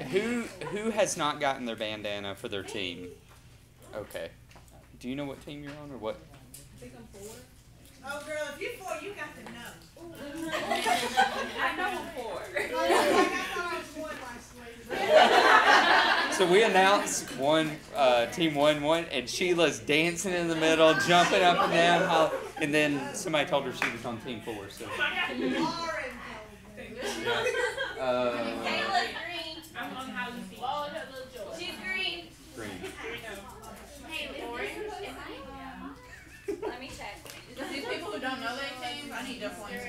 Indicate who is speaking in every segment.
Speaker 1: who has not gotten their bandana for their team? Okay. Do you know what team you're on or what?
Speaker 2: I think I'm 4. Oh, girl, if you're 4, you got to know.
Speaker 3: I know I'm 4.
Speaker 2: I thought I was 1
Speaker 1: So we announced team 1 and Sheila's dancing in the middle, jumping up and down, and then somebody told her she was on team 4. So.
Speaker 3: Kayla's green. I'm on how we see. Oh, no, little Joy. She's green.
Speaker 1: Green.
Speaker 3: Hey, orange. Let me check.
Speaker 4: These people who don't know their teams, I need to point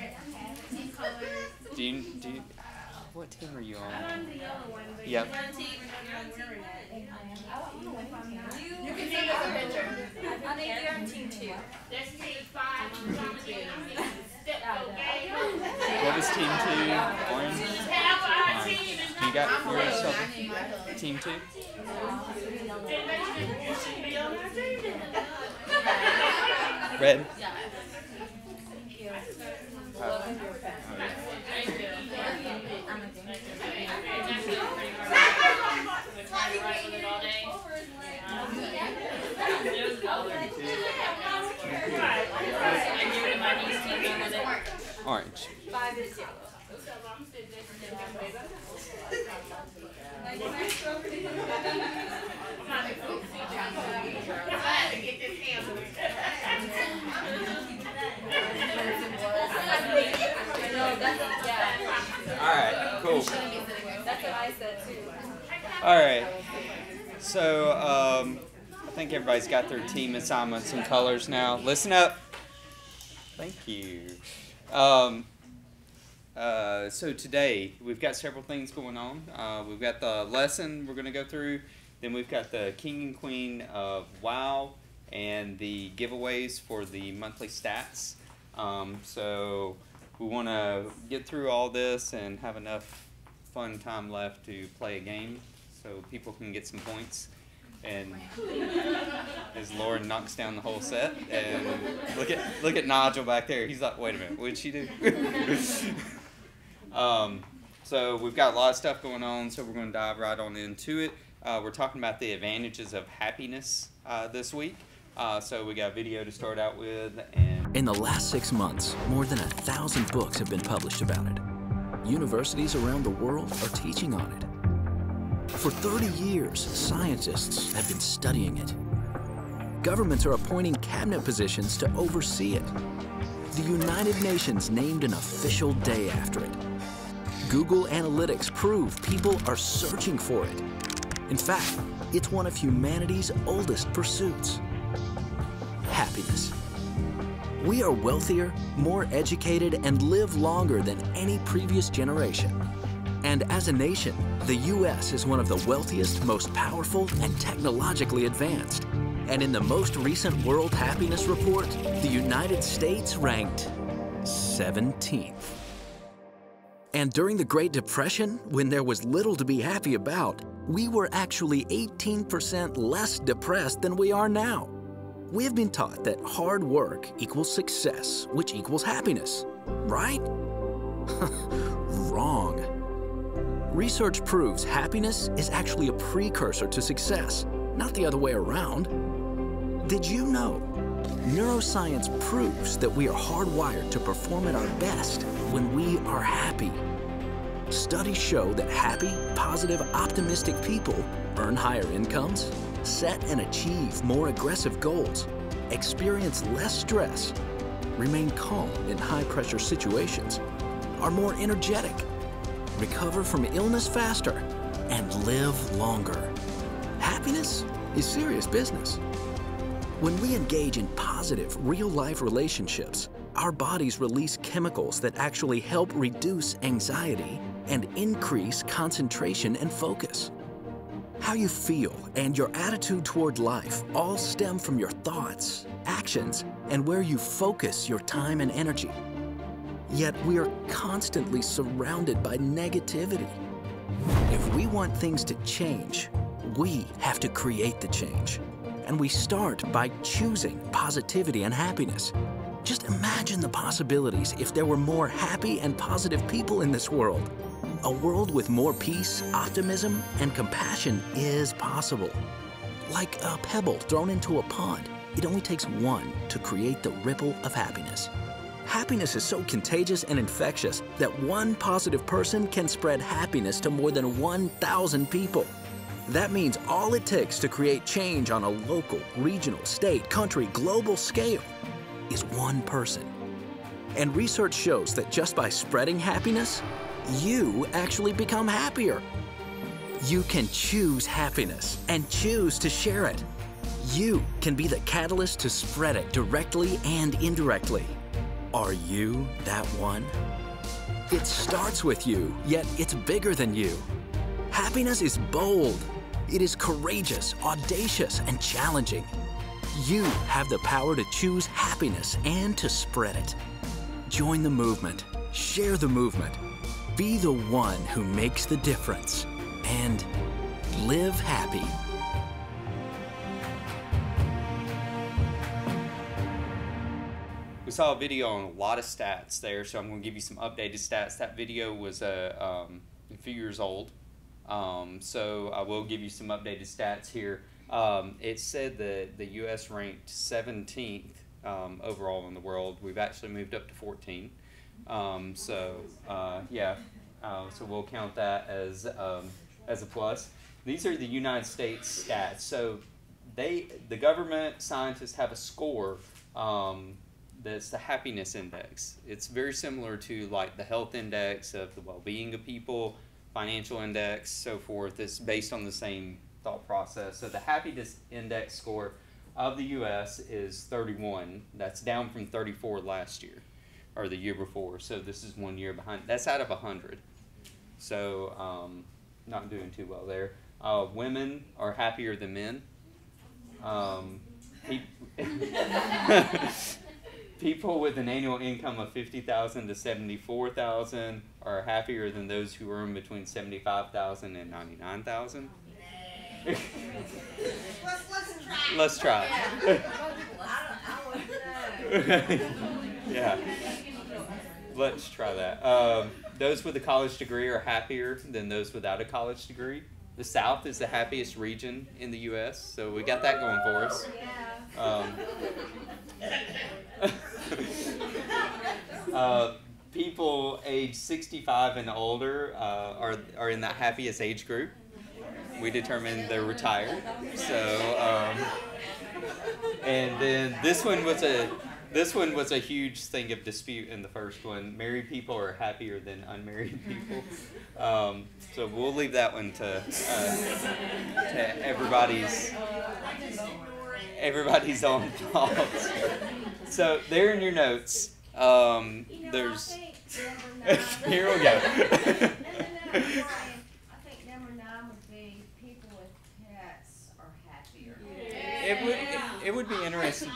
Speaker 4: team colors.
Speaker 1: Do you, what team are you on?
Speaker 3: I'm on the yellow one, but
Speaker 1: Yep.
Speaker 3: you're on team and you're wearing it.
Speaker 4: You can see the picture.
Speaker 3: I think you're on team 2. There's team 5. I'm on team 2.
Speaker 1: What is team 2? Orange? You got yourself team 2? Red? Orange.
Speaker 3: 5 is yellow.
Speaker 1: Alright, cool.
Speaker 3: That's what I said too.
Speaker 1: Alright. So, I think everybody's got their team assignments and colors now. Listen up. Thank you. So today, we've got several things going on. We've got the lesson we're going to go through. Then we've got the King and Queen of WoW and the giveaways for the monthly stats. So we want to get through all this and have enough fun time left to play a game so people can get some points. And as Lauren knocks down the whole set, and look at Nigel back there. He's like, wait a minute, what did she do? So we've got a lot of stuff going on, so we're going to dive right on into it. We're talking about the advantages of happiness this week. So we got a video to start out with.
Speaker 5: In the last 6 months, more than 1,000 books have been published about it. Universities around the world are teaching on it. For 30 years, scientists have been studying it. Governments are appointing cabinet positions to oversee it. The United Nations named an official day after it. Google Analytics prove people are searching for it. In fact, it's one of humanity's oldest pursuits. Happiness. We are wealthier, more educated, and live longer than any previous generation. And as a nation, the U.S. is one of the wealthiest, most powerful, and technologically advanced. And in the most recent World Happiness Report, the United States ranked 17th. And during the Great Depression, when there was little to be happy about, we were actually 18% less depressed than we are now. We have been taught that hard work equals success, which equals happiness, right? Wrong. Research proves happiness is actually a precursor to success, not the other way around. Did you know? Neuroscience proves that we are hardwired to perform at our best when we are happy. Studies show that happy, positive, optimistic people earn higher incomes, set and achieve more aggressive goals, experience less stress, remain calm in high-pressure situations, are more energetic, recover from illness faster, and live longer. Happiness is serious business. When we engage in positive, real-life relationships, our bodies release chemicals that actually help reduce anxiety and increase concentration and focus. How you feel and your attitude toward life all stem from your thoughts, actions, and where you focus your time and energy. Yet we are constantly surrounded by negativity. If we want things to change, we have to create the change. And we start by choosing positivity and happiness. Just imagine the possibilities if there were more happy and positive people in this world. A world with more peace, optimism, and compassion is possible. Like a pebble thrown into a pond, it only takes one to create the ripple of happiness. Happiness is so contagious and infectious that one positive person can spread happiness to more than 1,000 people. That means all it takes to create change on a local, regional, state, country, global scale is one person. And research shows that just by spreading happiness, you actually become happier. You can choose happiness and choose to share it. You can be the catalyst to spread it directly and indirectly. Are you that one? It starts with you, yet it's bigger than you. Happiness is bold. It is courageous, audacious, and challenging. You have the power to choose happiness and to spread it. Join the movement. Share the movement. Be the one who makes the difference. And live happy.
Speaker 1: We saw a video on a lot of stats there, so I'm going to give you some updated stats. That video was a few years old, so I will give you some updated stats here. It said that the U.S. ranked 17th overall in the world. We've actually moved up to 14. So we'll count that as a plus. These are the United States stats. So the government scientists have a score that's the happiness index. It's very similar to like the health index of the well-being of people, financial index, so forth. It's based on the same thought process. So the happiness index score of the U.S. is 31. That's down from 34 last year, or the year before. So this is 1 year behind. That's out of 100. So not doing too well there. Women are happier than men. People with an annual income of $50,000 to $74,000 are happier than those who earn between $75,000 and $99,000. Let's try. Yeah. Let's try that. Those with a college degree are happier than those without a college degree. The South is the happiest region in the U.S., so we got that going for us. People age 65 and older are in that happiest age group. We determined they're retired. So, and then this one was a huge thing of dispute in the first one. Married people are happier than unmarried people. So we'll leave that one to everybody's own thoughts. So there in your notes, there's. Here we go.
Speaker 2: I think number 9 would be people with pets are happier.
Speaker 1: It would be interesting.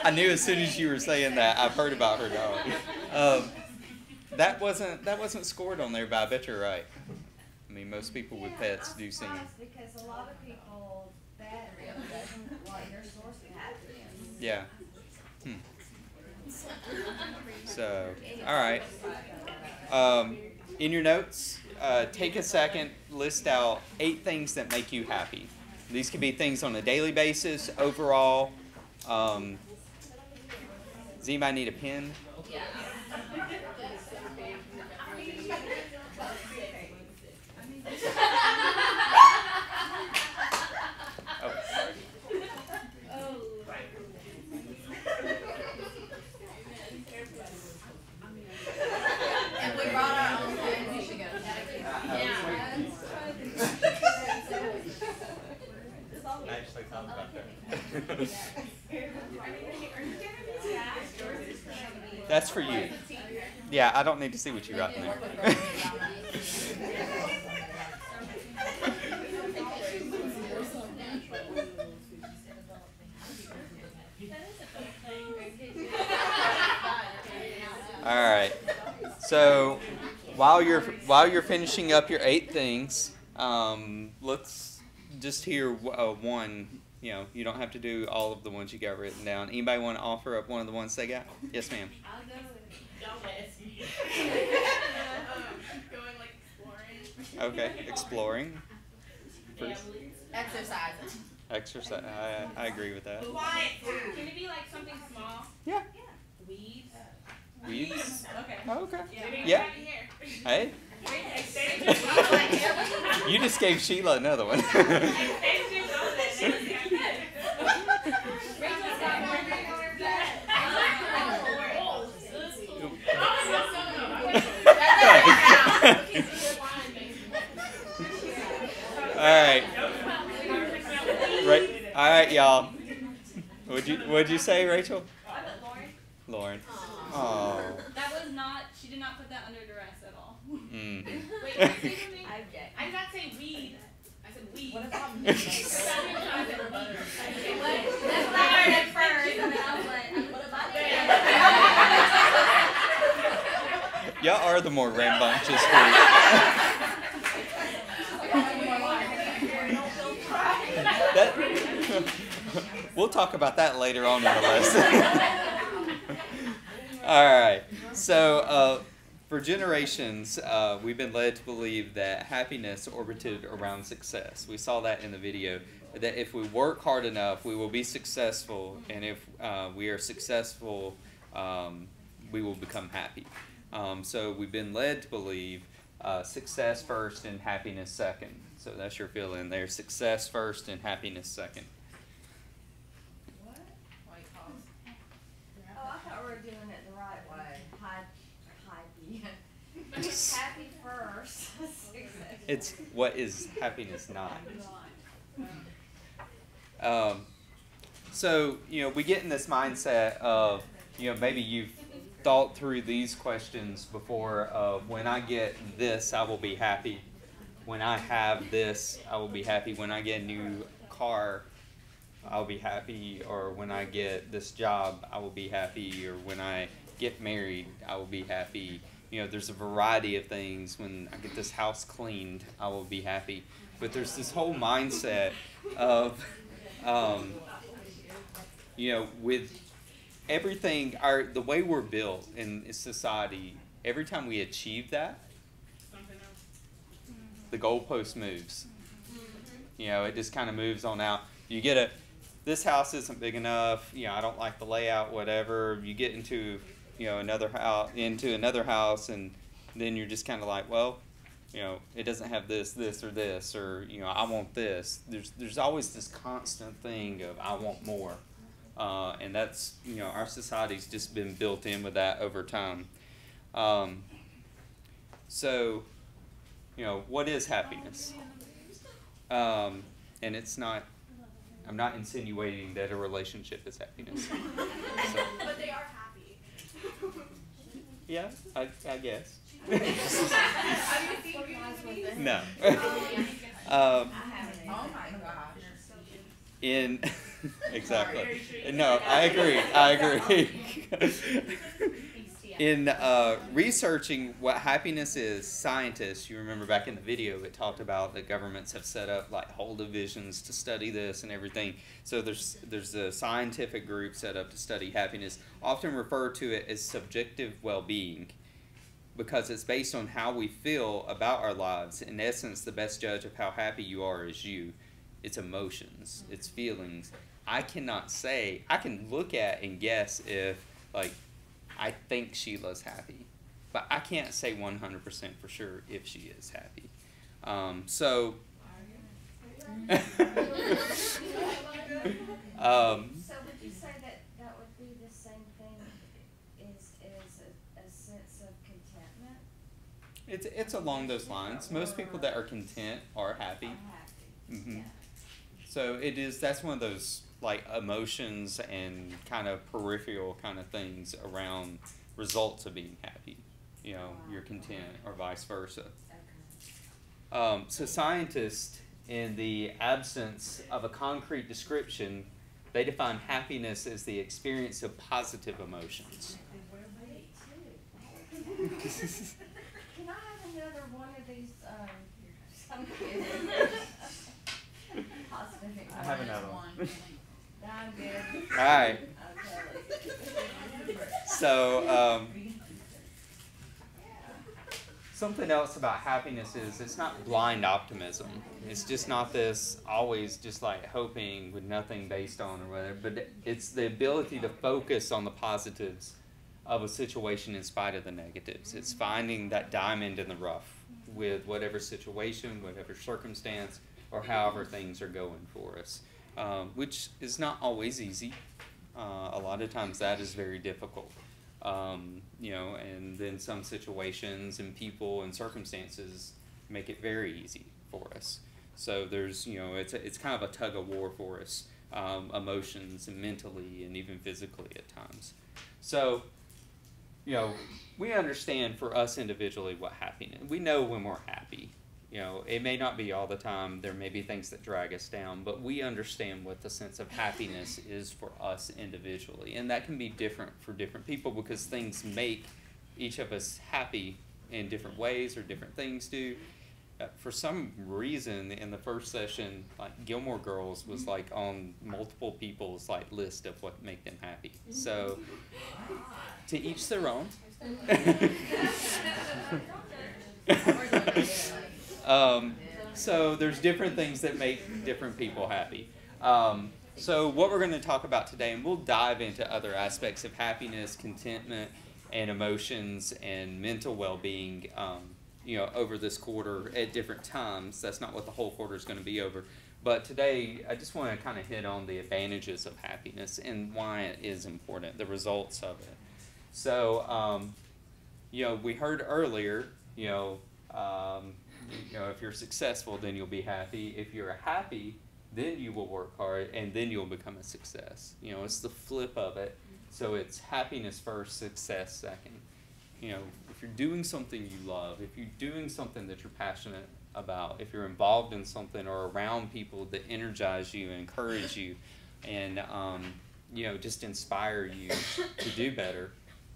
Speaker 1: I knew as soon as you were saying that. I've heard about her dog. That wasn't scored on there, but I bet you're right. I mean, most people with pets do seem.
Speaker 2: Because a lot of people that doesn't like their source of happiness.
Speaker 1: Yeah. So, all right. In your notes, take a second, list out 8 things that make you happy. These could be things on a daily basis, overall. Does anybody need a pen?
Speaker 3: Yeah.
Speaker 4: And we brought our own pen, we should go.
Speaker 1: I actually thought about that. That's for you. Yeah, I don't need to see what you write in there. All right. So while you're finishing up your 8 things, let's just hear one. You know, you don't have to do all of the ones you got written down. Anybody want to offer up one of the ones they got? Yes, ma'am.
Speaker 3: I'll go with it. Don't ask me.
Speaker 1: Okay, exploring.
Speaker 4: Exercising.
Speaker 1: Exercise. I agree with that.
Speaker 3: Can it be like something small?
Speaker 1: Yeah.
Speaker 3: Weeds?
Speaker 1: Weeds.
Speaker 4: Okay.
Speaker 1: Okay.
Speaker 3: Maybe
Speaker 1: Yeah.
Speaker 3: happy hair.
Speaker 1: Hey,
Speaker 3: Extensions, all that.
Speaker 1: you just gave Sheila another one.
Speaker 3: Extensions, all that.
Speaker 2: Rachel's got more than
Speaker 1: All right. Right. All right, y'all. What'd you say, Rachel? Lauren. Oh.
Speaker 6: That was not, she did not put that under duress at all.
Speaker 1: Mm.
Speaker 3: Wait, what did you say for me?
Speaker 2: I object.
Speaker 3: I did not say weed. I said weed.
Speaker 2: What about me?
Speaker 3: That's
Speaker 2: That's what I heard at first, and then I was like, what about it?
Speaker 1: Y'all are the more rambunctious group. We'll talk about that later on in the lesson. All right. So, for generations, we've been led to believe that happiness orbited around success. We saw that in the video. That if we work hard enough, we will be successful, and if we are successful, we will become happy. So we've been led to believe success first and happiness second. So that's your fill in there. Success first and happiness second.
Speaker 2: Oh, I thought we were doing it the right way. Happy first.
Speaker 1: It's what is happiness not. So, we get in this mindset of, maybe you've thought through these questions before of when I get this, I will be happy. When I have this, I will be happy. When I get a new car, I'll be happy. Or when I get this job, I will be happy. Or when I get married, I will be happy. There's a variety of things. When I get this house cleaned, I will be happy. But there's this whole mindset of, with everything, the way we're built in society, every time we achieve that, the goalpost moves. It just kind of moves on out. You get this house isn't big enough. I don't like the layout, whatever. You get into another house, and then you're just kind of like, well, it doesn't have this, or this, or I want this. There's always this constant thing of I want more, and that's our society's just been built in with that over time. So, what is happiness? And it's not. I'm not insinuating that a relationship is happiness. So.
Speaker 3: But they are happy.
Speaker 1: Yeah, I guess.
Speaker 2: No.
Speaker 4: Oh my gosh.
Speaker 1: Exactly. No, I agree. In researching what happiness is, scientists, you remember back in the video, it talked about that governments have set up like whole divisions to study this and everything. So there's a scientific group set up to study happiness, often referred to it as subjective well-being, because it's based on how we feel about our lives. In essence, the best judge of how happy you are is you. It's emotions, it's feelings. I cannot say, I can look at and guess if, like, I think Sheila's happy, but I can't say 100% for sure if she is happy. So
Speaker 2: So would you say that would be the same thing as a sense of contentment?
Speaker 1: it's along those lines. Most people that are content are happy. Mm-hmm. So that's one of those like emotions and kind of peripheral kind of things around results of being happy. You're content or vice versa.
Speaker 2: Okay.
Speaker 1: So scientists, in the absence of a concrete description, they define happiness as the experience of positive emotions.
Speaker 2: Can I have another one of these? Some kids. Positive.
Speaker 1: I have another one.
Speaker 2: No, I'm good.
Speaker 1: All right.
Speaker 2: Okay.
Speaker 1: something else about happiness is it's not blind optimism. It's just not this always just like hoping with nothing based on or whatever, but it's the ability to focus on the positives of a situation in spite of the negatives. It's finding that diamond in the rough with whatever situation, whatever circumstance, or however things are going for us, which is not always easy. A lot of times that is very difficult. You know, and then some situations and people and circumstances make it very easy for us. So there's, you know, it's kind of a tug of war for us, emotions and mentally and even physically at times. So, you know, we understand for us individually what happiness, we know when we're happy. You know, it may not be all the time, there may be things that drag us down, but we understand what the sense of happiness is for us individually. And that can be different for different people because things make each of us happy in different ways or different things do. For some reason in the first session, like Gilmore Girls was like on multiple people's like list of what make them happy. So to each their own. So there's different things that make different people happy. So what we're going to talk about today, and we'll dive into other aspects of happiness, contentment, and emotions and mental well-being, you know, over this quarter at different times. That's not what the whole quarter is going to be over. But today, I just want to kind of hit on the advantages of happiness and why it is important, the results of it. So, you know, we heard earlier, you know, if you're successful, then you'll be happy. If you're happy, then you will work hard, and then you'll become a success. You know, it's the flip of it. So it's happiness first, success second. You know, if you're doing something you love, if you're doing something that you're passionate about, if you're involved in something or around people that energize you, encourage you, and, you know, just inspire you to do better,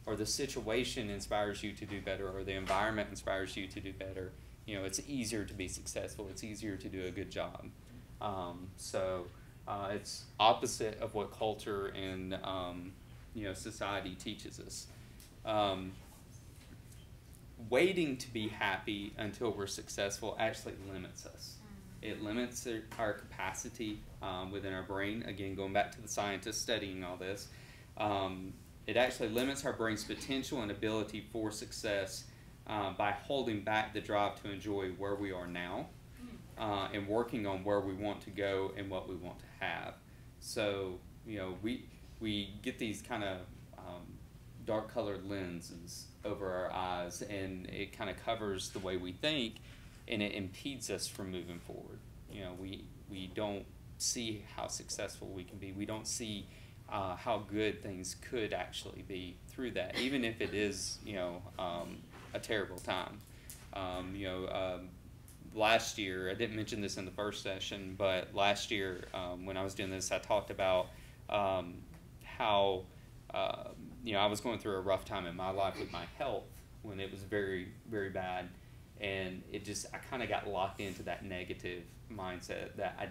Speaker 1: or the situation inspires you to do better, or the environment inspires you to do better, you know, it's easier to be successful. It's easier to do a good job. It's opposite of what culture and, you know, society teaches us. Waiting to be happy until we're successful actually limits us. It limits our capacity within our brain. Again, going back to the scientists studying all this, it actually limits our brain's potential and ability for success by holding back the drive to enjoy where we are now and working on where we want to go and what we want to have. So, you know, we get these kind of dark colored lenses over our eyes, and it kind of covers the way we think, and it impedes us from moving forward. You know, we don't see how successful we can be. We don't see how good things could actually be through that, even if it is, you know, a terrible time. Last year, I didn't mention this in the first session, but last year when I was doing this, I talked about how, you know, I was going through a rough time in my life with my health when it was very, very bad. And it just, I kind of got locked into that negative mindset that I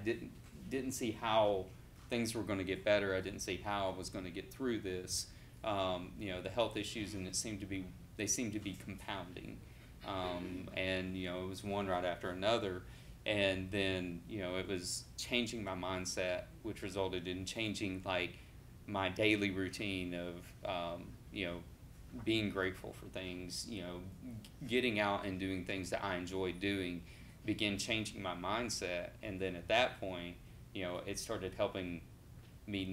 Speaker 1: didn't see how things were going to get better. I didn't see how I was going to get through this. You know, the health issues, and they seemed to be compounding. And, you know, it was one right after another. And then, you know, it was changing my mindset, which resulted in changing, like, my daily routine of, you know, being grateful for things, you know, getting out and doing things that I enjoy doing, began changing my mindset. And then at that point, you know, it started helping me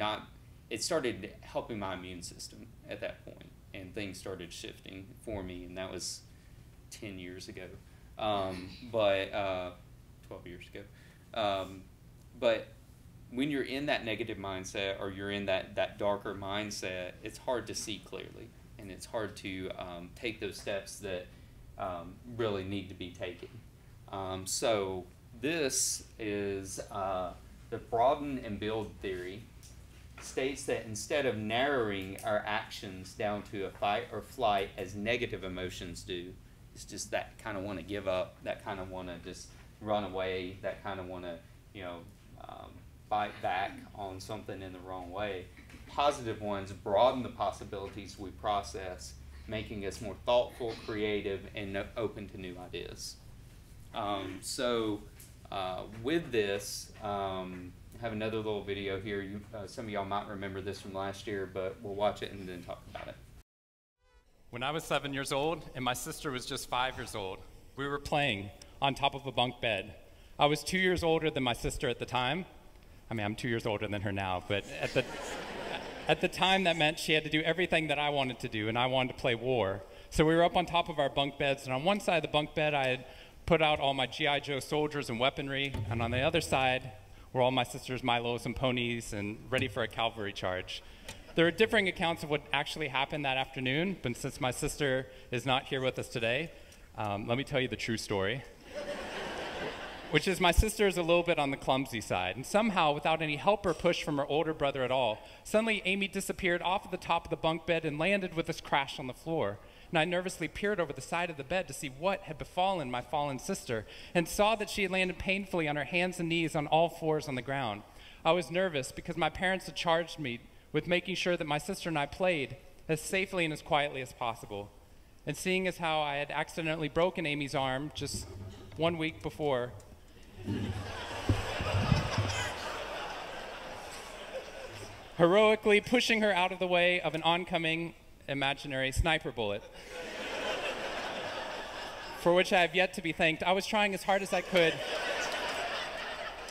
Speaker 1: it started helping my immune system at that point, and things started shifting for me, and that was 10 years ago, 12 years ago. But when you're in that negative mindset, or you're in that darker mindset, it's hard to see clearly, and it's hard to take those steps that really need to be taken. So this is the broaden and build theory states that instead of narrowing our actions down to a fight or flight as negative emotions do, it's just that kind of want to give up, that kind of want to just run away, that kind of want to, you know, fight back on something in the wrong way. Positive ones broaden the possibilities we process making us more thoughtful, creative, and open to new ideas. With this, I have another little video here. Some of y'all might remember this from last year, but we'll watch it and then talk about it.
Speaker 7: When I was 7 years old and my sister was just 5 years old, we were playing on top of a bunk bed. I was 2 years older than my sister at the time. I mean, I'm 2 years older than her now, but at the time that meant she had to do everything that I wanted to do, and I wanted to play war. So we were up on top of our bunk beds, and on one side of the bunk bed, I had put out all my G.I. Joe soldiers and weaponry, and on the other side were all my sister's Milos and ponies and ready for a cavalry charge. There are differing accounts of what actually happened that afternoon, but since my sister is not here with us today, let me tell you the true story, which is my sister is a little bit on the clumsy side, and somehow, without any help or push from her older brother at all, suddenly Amy disappeared off of the top of the bunk bed and landed with us crash on the floor. And I nervously peered over the side of the bed to see what had befallen my fallen sister, and saw that she had landed painfully on her hands and knees on all fours on the ground. I was nervous because my parents had charged me with making sure that my sister and I played as safely and as quietly as possible. And seeing as how I had accidentally broken Amy's arm just 1 week before, heroically pushing her out of the way of an oncoming imaginary sniper bullet, for which I have yet to be thanked. I was trying as hard as I could.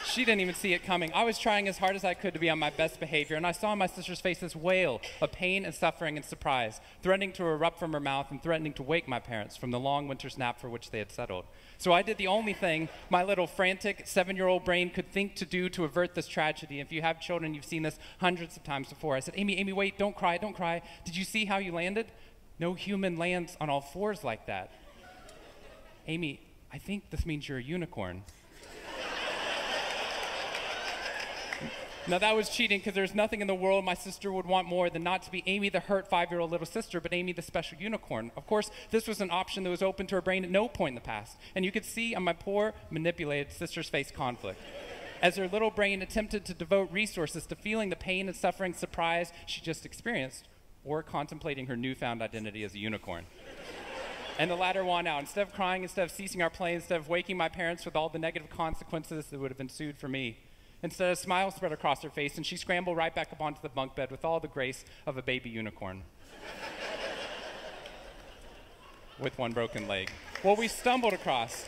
Speaker 7: She didn't even see it coming. I was trying as hard as I could to be on my best behavior, and I saw my sister's face this wail of pain and suffering and surprise, threatening to erupt from her mouth and threatening to wake my parents from the long winter's nap for which they had settled. So I did the only thing my little frantic 7-year-old brain could think to do to avert this tragedy. If you have children, you've seen this hundreds of times before. I said, Amy, wait, don't cry, don't cry. Did you see how you landed? No human lands on all fours like that. Amy, I think this means you're a unicorn. Now that was cheating, because there's nothing in the world my sister would want more than not to be Amy the hurt 5-year-old little sister, but Amy the special unicorn. Of course, this was an option that was open to her brain at no point in the past, and you could see on my poor, manipulated sister's face conflict, as her little brain attempted to devote resources to feeling the pain and suffering surprise she just experienced, or contemplating her newfound identity as a unicorn. And the latter won out. Instead of crying, instead of ceasing our play, instead of waking my parents with all the negative consequences that would have ensued for me, instead, a smile spread across her face, and she scrambled right back up onto the bunk bed with all the grace of a baby unicorn. With one broken leg. What we stumbled across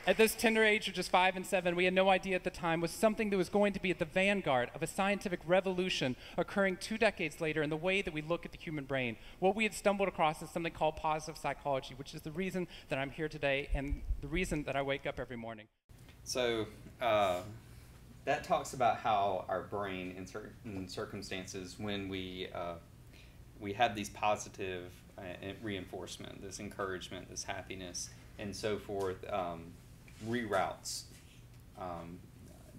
Speaker 7: at this tender age of just 5 and 7, we had no idea at the time, was something that was going to be at the vanguard of a scientific revolution occurring 2 decades later in the way that we look at the human brain. What we had stumbled across is something called positive psychology, which is the reason that I'm here today and the reason that I wake up every morning.
Speaker 1: So, that talks about how our brain, in certain circumstances, when we have these positive reinforcement, this encouragement, this happiness, and so forth, reroutes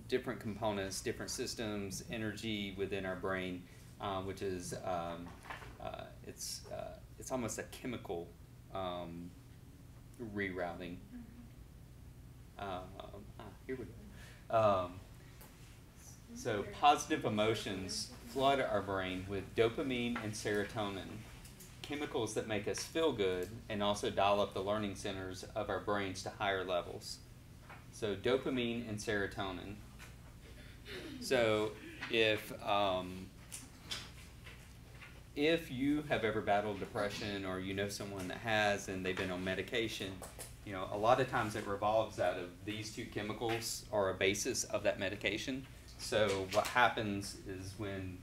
Speaker 1: different components, different systems, energy within our brain, which is it's almost a chemical rerouting. Here we go. So positive emotions flood our brain with dopamine and serotonin, chemicals that make us feel good and also dial up the learning centers of our brains to higher levels. So dopamine and serotonin. So if you have ever battled depression, or you know someone that has and they've been on medication, you know, a lot of times it revolves out of these two chemicals are a basis of that medication. So what happens is when,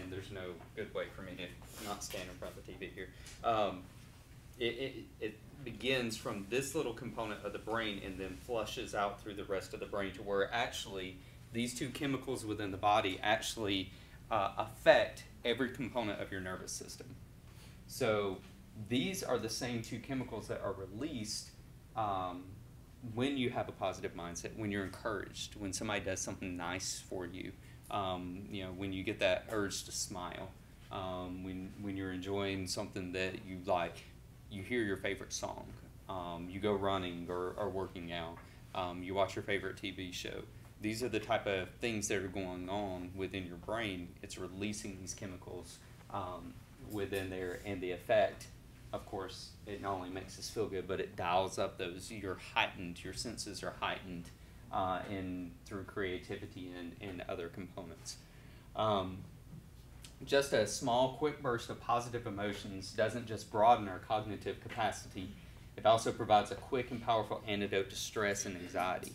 Speaker 1: and there's no good way for me to not stand in front of the TV here, it begins from this little component of the brain and then flushes out through the rest of the brain to where actually these two chemicals within the body actually affect every component of your nervous system. So these are the same two chemicals that are released when you have a positive mindset, when you're encouraged, when somebody does something nice for you, you know, when you get that urge to smile, when you're enjoying something that you like, you hear your favorite song, you go running or working out, you watch your favorite TV show. These are the type of things that are going on within your brain. It's releasing these chemicals within there, and the effect, of course, it not only makes us feel good, but it dials up those, your senses are heightened through creativity and other components. Just a small, quick burst of positive emotions doesn't just broaden our cognitive capacity, it also provides a quick and powerful antidote to stress and anxiety,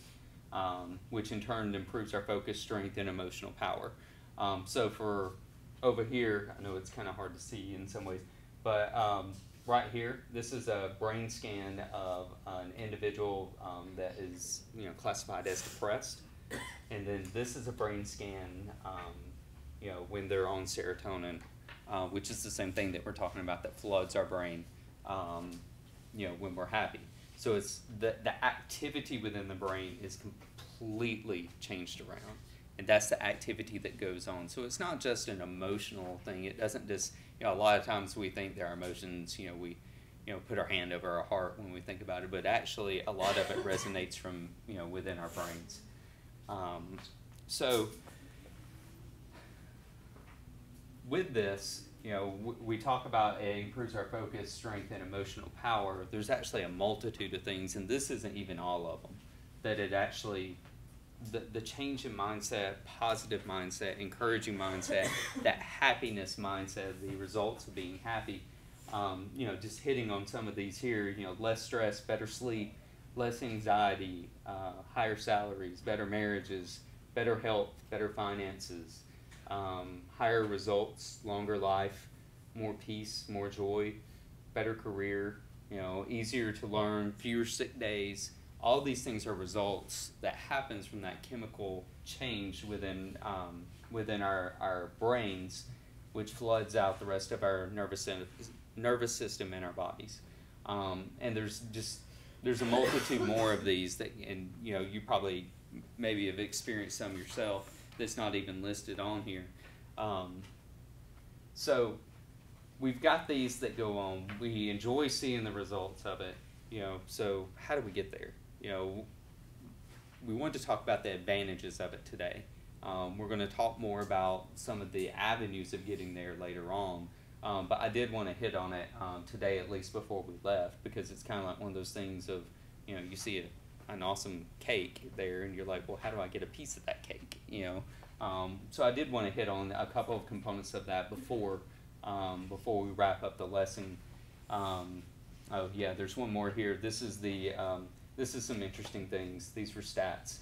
Speaker 1: which in turn improves our focus, strength, and emotional power. So for over here, I know it's kind of hard to see in some ways, but right here, this is a brain scan of an individual that is classified as depressed, and then this is a brain scan when they're on serotonin, which is the same thing that we're talking about that floods our brain when we're happy. So it's the activity within the brain is completely changed around, and that's the activity that goes on. So it's not just an emotional thing. It doesn't just, a lot of times we think that our emotions, we put our hand over our heart when we think about it, but actually a lot of it resonates from within our brains. So with this, we talk about it improves our focus, strength, and emotional power. There's actually a multitude of things, and this isn't even all of them, that it actually, the change in mindset, positive mindset, encouraging mindset, that happiness mindset, the results of being happy, just hitting on some of these here, less stress, better sleep, less anxiety, higher salaries, better marriages, better health, better finances, higher results, longer life, more peace, more joy, better career, easier to learn, fewer sick days. All these things are results that happens from that chemical change within our brains, which floods out the rest of our nervous system in our bodies. And there's a multitude more of these that, and you probably maybe have experienced some yourself that's not even listed on here. So we've got these that go on. We enjoy seeing the results of it. So how do we get there? We want to talk about the advantages of it today. We're going to talk more about some of the avenues of getting there later on. But I did want to hit on it today, at least before we left, because it's kind of like one of those things of, you see an awesome cake there, and you're like, well, how do I get a piece of that cake? So I did want to hit on a couple of components of that before we wrap up the lesson. Oh yeah, there's one more here. This is some interesting things. These were stats.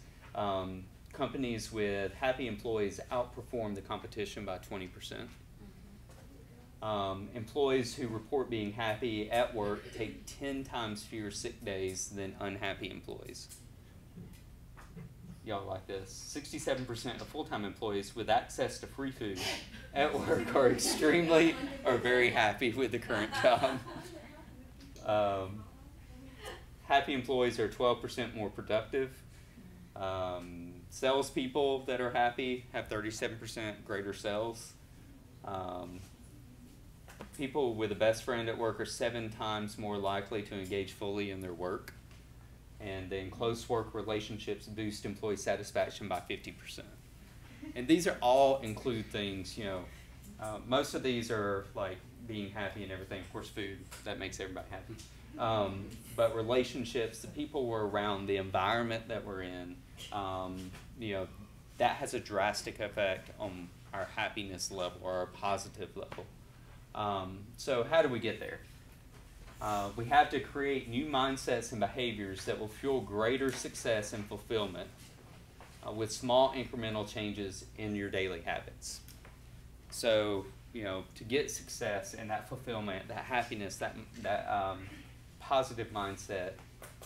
Speaker 1: Companies with happy employees outperform the competition by 20%. Employees who report being happy at work take 10 times fewer sick days than unhappy employees. Y'all like this? 67% of full-time employees with access to free food at work are extremely or very happy with the current job. Happy employees are 12% more productive. Salespeople that are happy have 37% greater sales. People with a best friend at work are 7 times more likely to engage fully in their work. And then close work relationships boost employee satisfaction by 50%. And these are all include things, most of these are like being happy and everything. Of course, food, that makes everybody happy. But relationships, the people we're around, the environment that we're in, that has a drastic effect on our happiness level or our positive level. So how do we get there? We have to create new mindsets and behaviors that will fuel greater success and fulfillment with small incremental changes in your daily habits. So, to get success and that fulfillment, that happiness, that positive mindset,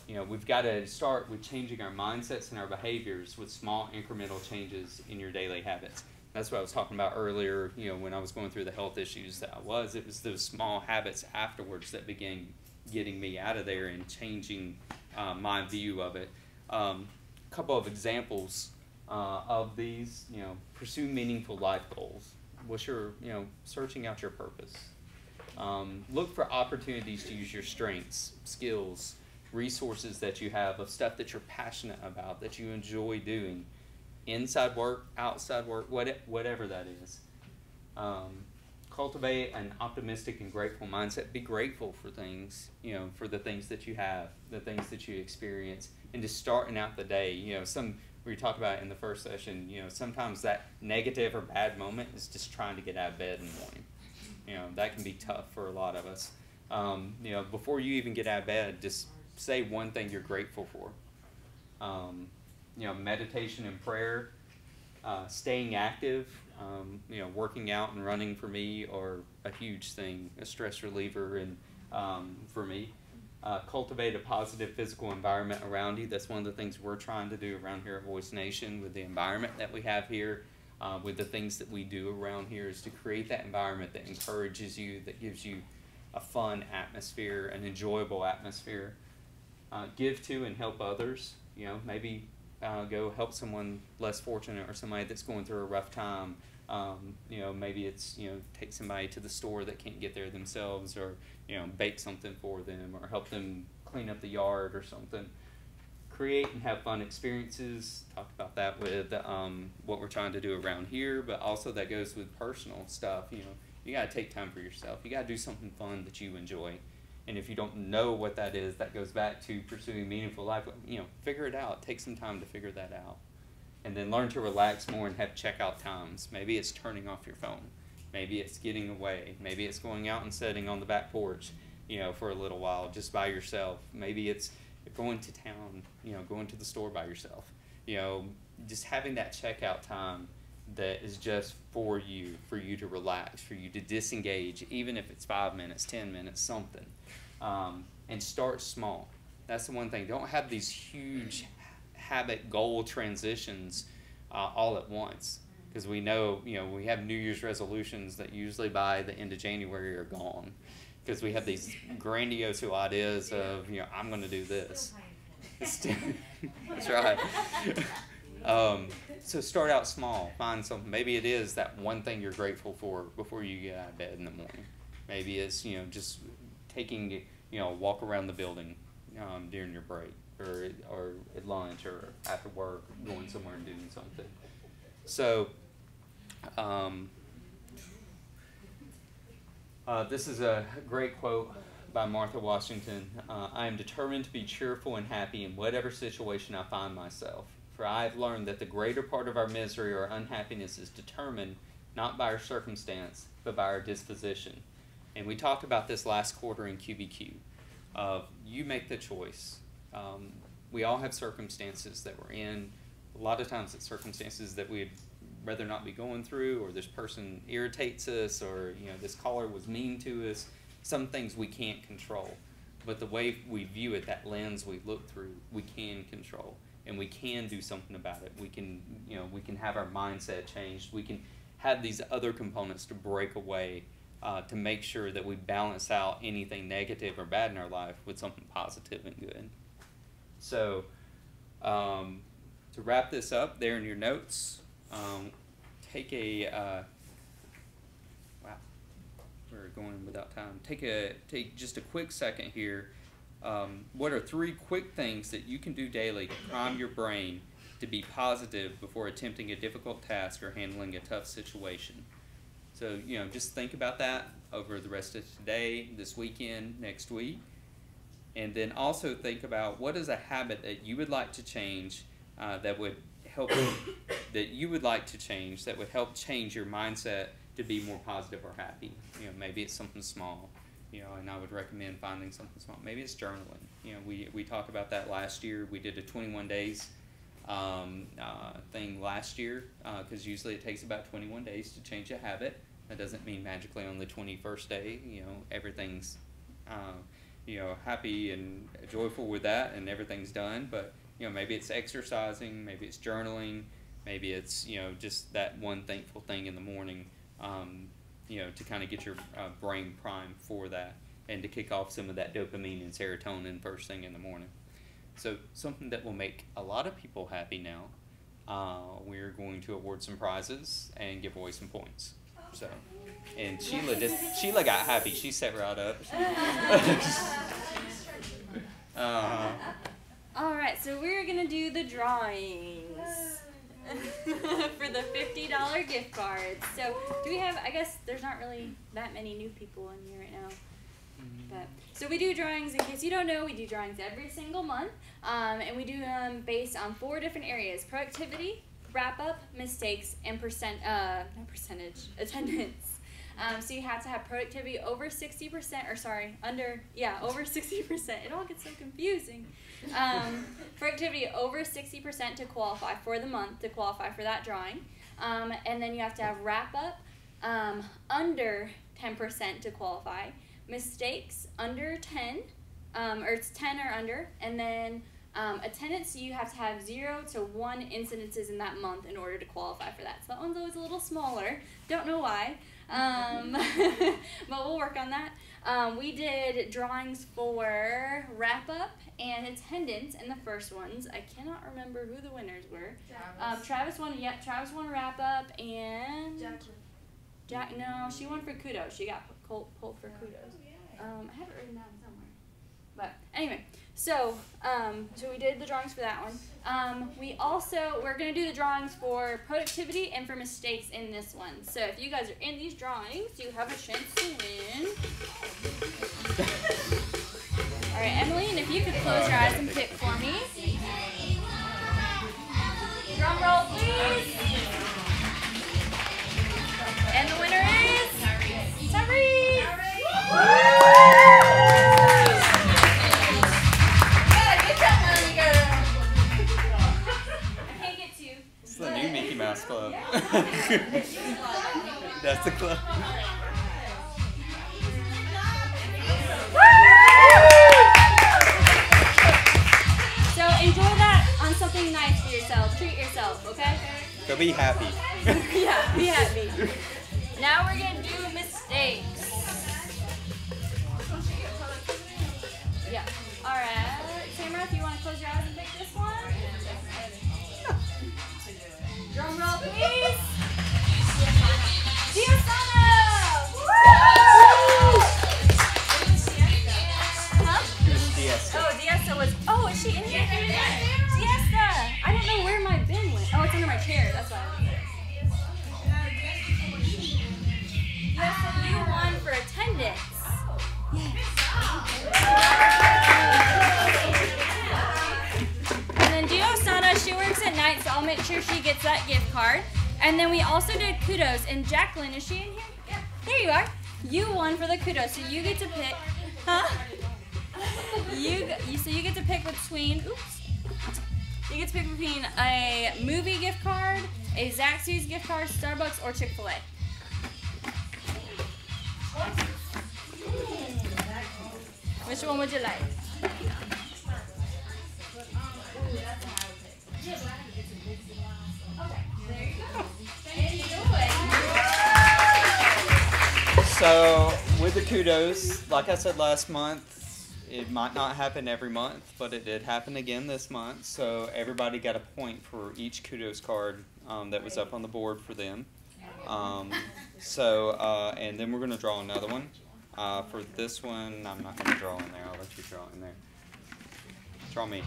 Speaker 1: we've got to start with changing our mindsets and our behaviors with small incremental changes in your daily habits. That's what I was talking about earlier, when I was going through the health issues it was those small habits afterwards that began getting me out of there and changing my view of it. A couple of examples of these, pursue meaningful life goals. What's your, searching out your purpose. Look for opportunities to use your strengths, skills, resources that you have of stuff that you're passionate about, that you enjoy doing. Inside work, outside work, whatever that is. cultivate an optimistic and grateful mindset. Be grateful for things, for the things that you have, the things that you experience, and just starting out the day. We talked about in the first session, sometimes that negative or bad moment is just trying to get out of bed in the morning. That can be tough for a lot of us. Before you even get out of bed, just say one thing you're grateful for. Meditation and prayer, staying active, working out and running for me are a huge thing, a stress reliever, and for me. Cultivate a positive physical environment around you. That's one of the things we're trying to do around here at Voice Nation with the environment that we have here, with the things that we do around here, is to create that environment that encourages you, that gives you a fun atmosphere, an enjoyable atmosphere. Give to and help others. Maybe go help someone less fortunate or somebody that's going through a rough time. Maybe it's, take somebody to the store that can't get there themselves, or, bake something for them, or help them clean up the yard or something. Create and have fun experiences. Talk about that with what we're trying to do around here, but also that goes with personal stuff. You got to take time for yourself. You got to do something fun that you enjoy. And if you don't know what that is, that goes back to pursuing meaningful life. Figure it out. Take some time to figure that out. And then learn to relax more and have checkout times. Maybe it's turning off your phone. Maybe it's getting away. Maybe it's going out and sitting on the back porch, for a little while just by yourself. Maybe it's going to town, going to the store by yourself. Just having that checkout time that is just for you to relax, for you to disengage, even if it's 5 minutes, 10 minutes, something. And start small. That's the one thing. Don't have these huge habit goal transitions all at once, because we know, we have New Year's resolutions that usually by the end of January are gone, because we have these grandiose ideas of, I'm going to do this. That's right. So start out small. Find something. Maybe it is that one thing you're grateful for before you get out of bed in the morning. Maybe it's, just taking, a walk around the building during your break, or at lunch, or after work, going somewhere and doing something. So this is a great quote by Martha Washington. I am determined to be cheerful and happy in whatever situation I find myself. For I have learned that the greater part of our misery or unhappiness is determined not by our circumstance, but by our disposition. And we talked about this last quarter in QBQ. You make the choice. We all have circumstances that we're in. A lot of times it's circumstances that we'd rather not be going through, or this person irritates us, or this caller was mean to us. Some things we can't control. But the way we view it, that lens we look through, we can control. And we can do something about it. We can, we can have our mindset changed. We can have these other components to break away, to make sure that we balance out anything negative or bad in our life with something positive and good. So, to wrap this up, there in your notes, take a, wow, we're going without time. Take just a quick second here. What are 3 quick things that you can do daily to prime your brain to be positive before attempting a difficult task or handling a tough situation? So, just think about that over the rest of today, this weekend, next week. And then also think about what is a habit that you would like to change that would help change your mindset to be more positive or happy. Maybe it's something small. And I would recommend finding something small. Maybe it's journaling. We talked about that last year. We did a 21 days thing last year, because usually it takes about 21 days to change a habit. That doesn't mean magically on the 21st day, everything's, happy and joyful with that and everything's done. But, maybe it's exercising, maybe it's journaling, maybe it's, just that one thankful thing in the morning, to kind of get your brain primed for that and to kick off some of that dopamine and serotonin first thing in the morning. So something that will make a lot of people happy now, we're going to award some prizes and give away some points. So, and Sheila got happy. She sat right up.
Speaker 6: All right, so we're gonna do the drawings.
Speaker 8: for the $50 gift cards. So do we have, I guess there's not really that many new people in here right now. But, so we do drawings, in case you don't know, we do drawings every single month. And we do them based on 4 different areas: productivity, wrap-up, mistakes, and attendance. So you have to have productivity over 60%, or sorry, over 60%. It all gets so confusing. Productivity over 60% to qualify for the month, to qualify for that drawing. And then you have to have wrap-up under 10% to qualify. Mistakes under 10, or it's 10 or under. And then attendance, you have to have 0 to 1 incidences in that month in order to qualify for that. So that one's always a little smaller. Don't know why. But we'll work on that. We did drawings for wrap-up and attendance in the first ones. I cannot remember who the winners were. Travis won wrap-up, and no, she won for kudos. She got pulled for kudos. I have it written down somewhere. But anyway, so we did the drawings for that one. We're going to do the drawings for productivity and for mistakes in this one. So if you guys are in these drawings, you have a chance to win. All right, Emily, and if you could close your eyes and pick for me. Drum roll, please. And the winner is Tyrese.
Speaker 1: It's the new Mickey Mouse Club. That's the club.
Speaker 8: So enjoy that on something nice for yourself. Treat yourself, okay?
Speaker 1: Go be happy.
Speaker 8: Yeah, be happy. Now we're going to do mistakes. Yeah. All right. Tamara, if you want to close your eyes and pick this one. Drum roll, please. Diosana! Huh? Oh, Diesta was. Oh, is she in here? Diesta! I don't know where my bin went. Oh, it's under my chair. That's why. Diesta, you won for attendance. And then Diosana, she works at night, so I'll make sure she gets that gift card. And then we also did kudos. And Jacqueline, is she in here? Yeah. There you are. You won for the kudos, so you get to pick. Huh? So you get to pick between. Oops. You get to pick between a movie gift card, a Zaxby's gift card, Starbucks, or Chick-fil-A. Which one would you like?
Speaker 1: So with the kudos, like I said last month, it might not happen every month, but it did happen again this month. So everybody got a point for each kudos card that was up on the board for them. And then we're going to draw another one. For this one, I'm not going to draw in there. I'll let you draw in there. Draw me.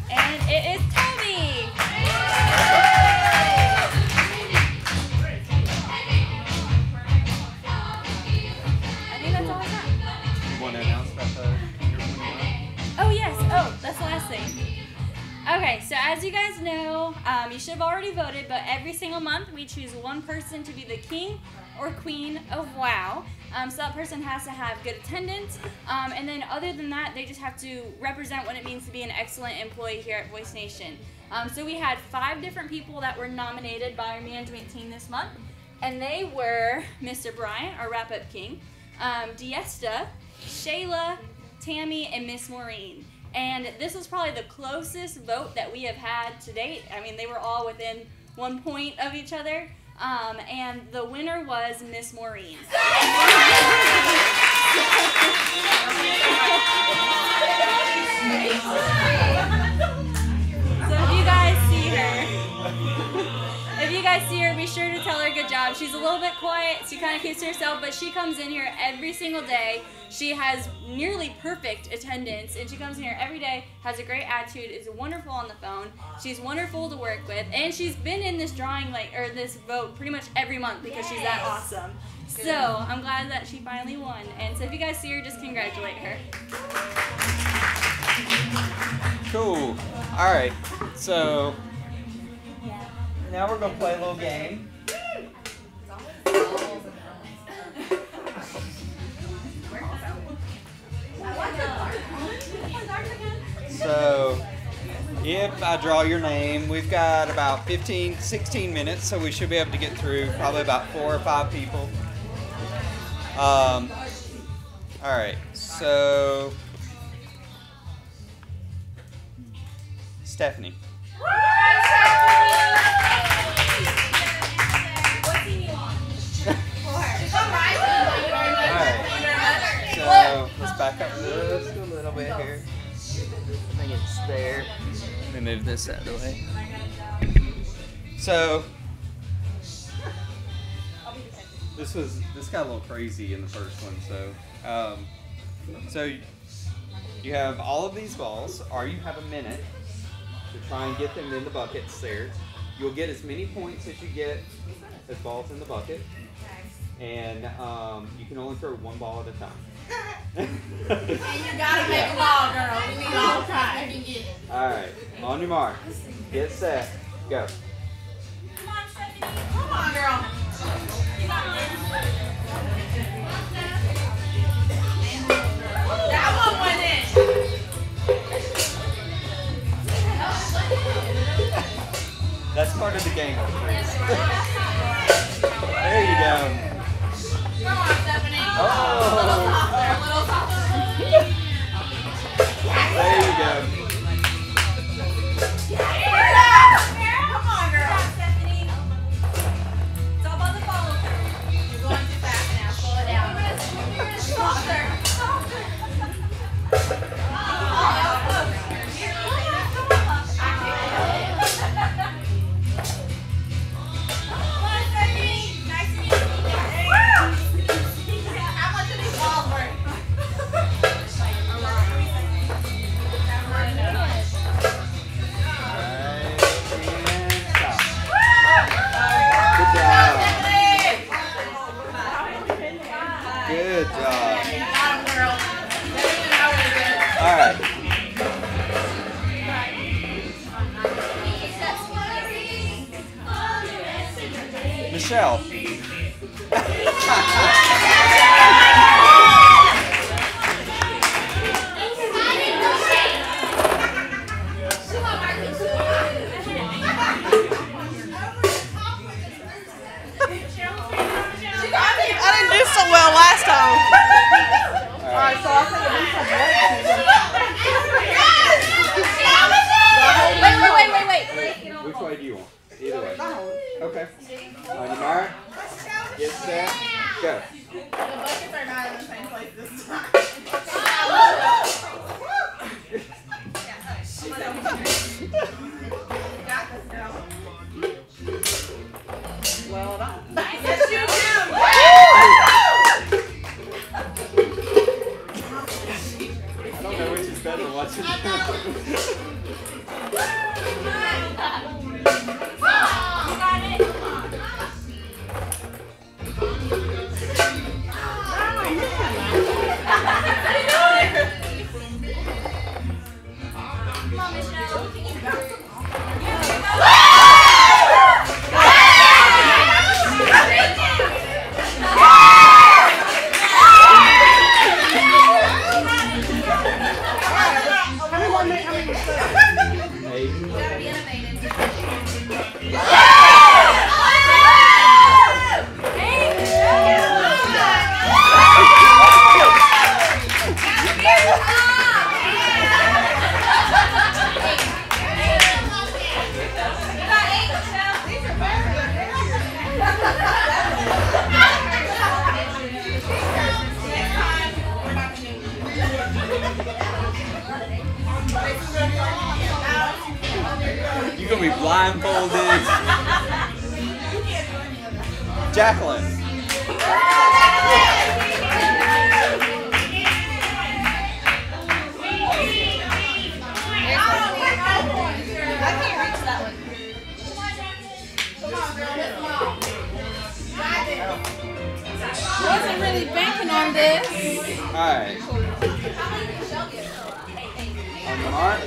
Speaker 8: And it is Toby! I think that's all I got.
Speaker 1: You want to announce about
Speaker 8: Oh, yes. Oh, that's the last thing. Okay, so as you guys know, you should have already voted, but every single month we choose one person to be the king or queen of WOW. So that person has to have good attendance, and then other than that, they just have to represent what it means to be an excellent employee here at Voice Nation. So we had 5 different people that were nominated by our management team this month, and they were Mr. Bryant, our wrap-up king, Diesta, Shayla, Tammy, and Miss Maureen. And this was probably the closest vote that we have had to date. I mean, they were all within 1 point of each other. And the winner was Miss Maureen. So if you guys guys see her, be sure to tell her good job. She's a little bit quiet. She kind of keeps to herself, but she comes in here every single day. She has nearly perfect attendance, and she comes in here every day, has a great attitude, is wonderful on the phone. She's wonderful to work with, and she's been in this drawing, or this vote pretty much every month because she's that awesome. So I'm glad that she finally won. And so if you guys see her, just congratulate her.
Speaker 1: Cool. All right. So now we're gonna play a little game. So if I draw your name, we've got about 16 minutes, so we should be able to get through probably about 4 or 5 people. All right, so Stephanie. Alright, so let's back up just a little bit here. I think it's there. Let me move this out of the way. So this got a little crazy in the first one. So you have all of these balls, or you have a minute to try and get them in the buckets there. You'll get as many points as you get as balls in the bucket, and you can only throw 1 ball at a time.
Speaker 4: And you gotta make a ball, girl. We need all the time you can get it.
Speaker 1: All right, on your mark, get set, go.
Speaker 4: Come on, Stephanie. Come on, girl. That one went in.
Speaker 1: That's part of the game. There you go.
Speaker 4: Come on, Stephanie.
Speaker 1: Oh.
Speaker 4: A little softer, a little softer.
Speaker 1: There you go.
Speaker 4: Come on, girl. Stephanie. It's all about the follow through. You're going too fast now. Slow it down. Softer.
Speaker 1: Good job. All right. Michelle.
Speaker 4: I didn't do so well last time. Alright, so I'll take a piece of
Speaker 1: Wait. Which way do you want? Either way. Okay. On your mark, get set, go.
Speaker 4: The buckets are not in the same place this time. Got this, girl. Well done. Yes, you do.
Speaker 1: I don't know which is better, watching. You're gonna be blindfolded. Jacqueline.
Speaker 4: Wasn't really banking on this.
Speaker 1: Alright. On the mark.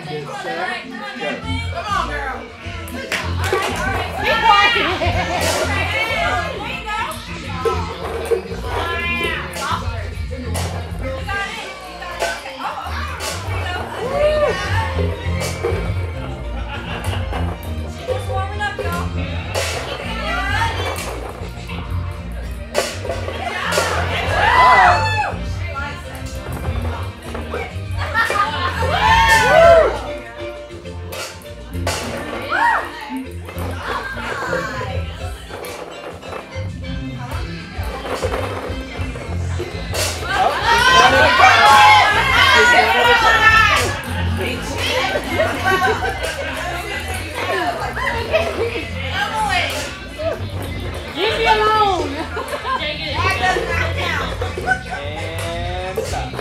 Speaker 1: Get set. Go.
Speaker 4: Come on, girl. Just warming up, y'all.
Speaker 3: Leave me alone.
Speaker 1: And stop.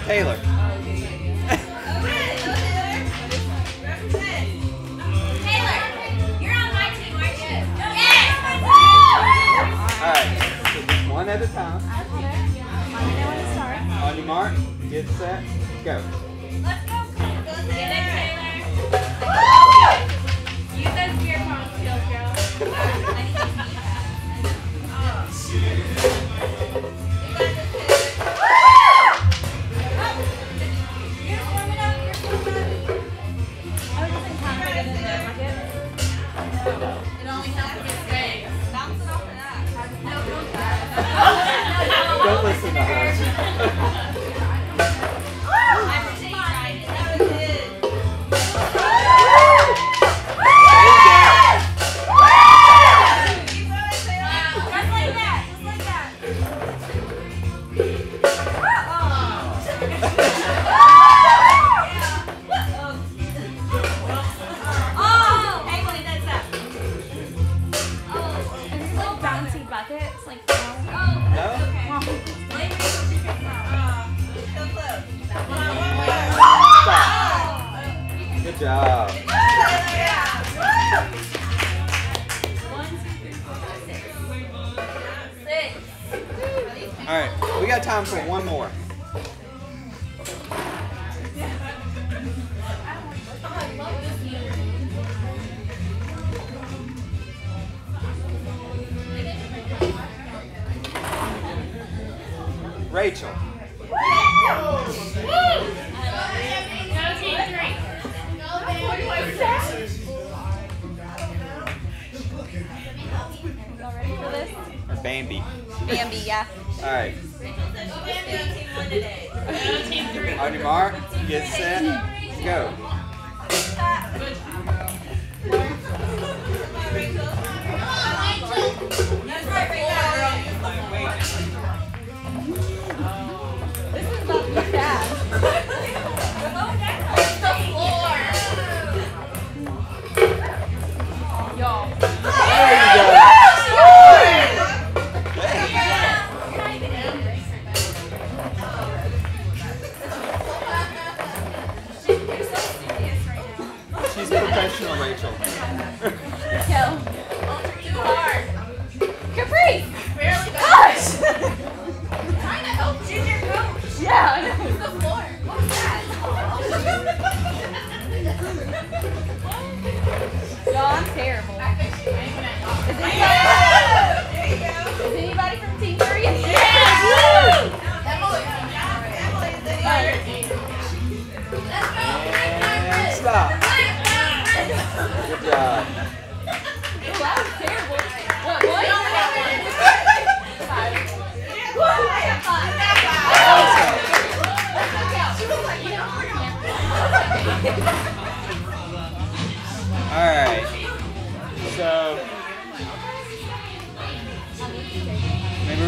Speaker 1: Taylor. Alright, so just one at a time. On your mark, get set, go.
Speaker 8: Let's go. Get it, Taylor. Use those beer pong skills, girl. You're warming up. You're warming up. I was just confident in there.
Speaker 4: It only helps to get straight.
Speaker 8: Bounce it off of that.
Speaker 1: Don't listen to her.
Speaker 8: Buckets, like,
Speaker 1: No? Stop. Good job.
Speaker 8: 1, 2, 3, 4, 5, 6.
Speaker 1: Alright, we got time for one more. Rachel.
Speaker 8: Y'all ready for this?
Speaker 1: Or Bambi.
Speaker 8: Bambi, yeah.
Speaker 1: Alright. On your mark, get set, go.
Speaker 8: This is about to be fast. Y'all.
Speaker 1: There you go.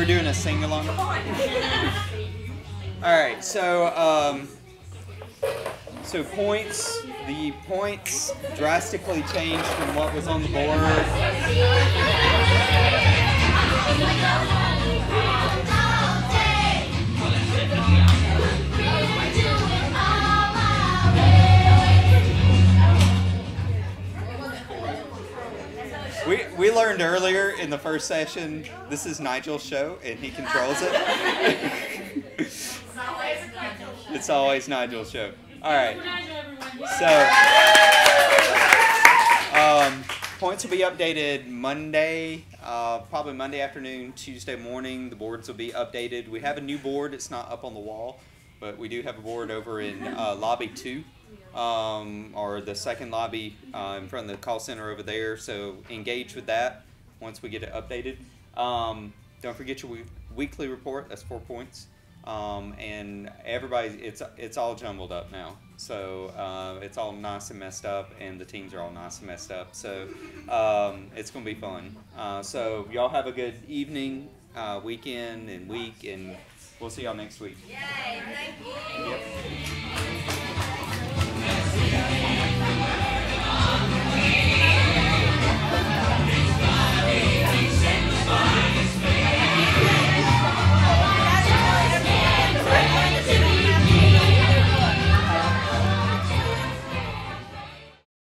Speaker 1: we're doing a sing along. All right, so points. The points drastically changed from what was on the board. We learned earlier in the first session, this is Nigel's show, and he controls it. It's always Nigel's show. All right. So, points will be updated Monday, probably Monday afternoon, Tuesday morning. The boards will be updated. We have a new board. It's not up on the wall, but we do have a board over in Lobby 2. Or the second lobby in front of the call center over there. So engage with that once we get it updated. Don't forget your weekly report. That's 4 points. And everybody, it's all jumbled up now. So it's all nice and messed up, and the teams are all nice and messed up. So it's going to be fun. So y'all have a good evening, weekend, and week, and we'll see y'all next week.
Speaker 4: Yay, thank you.
Speaker 1: Yep.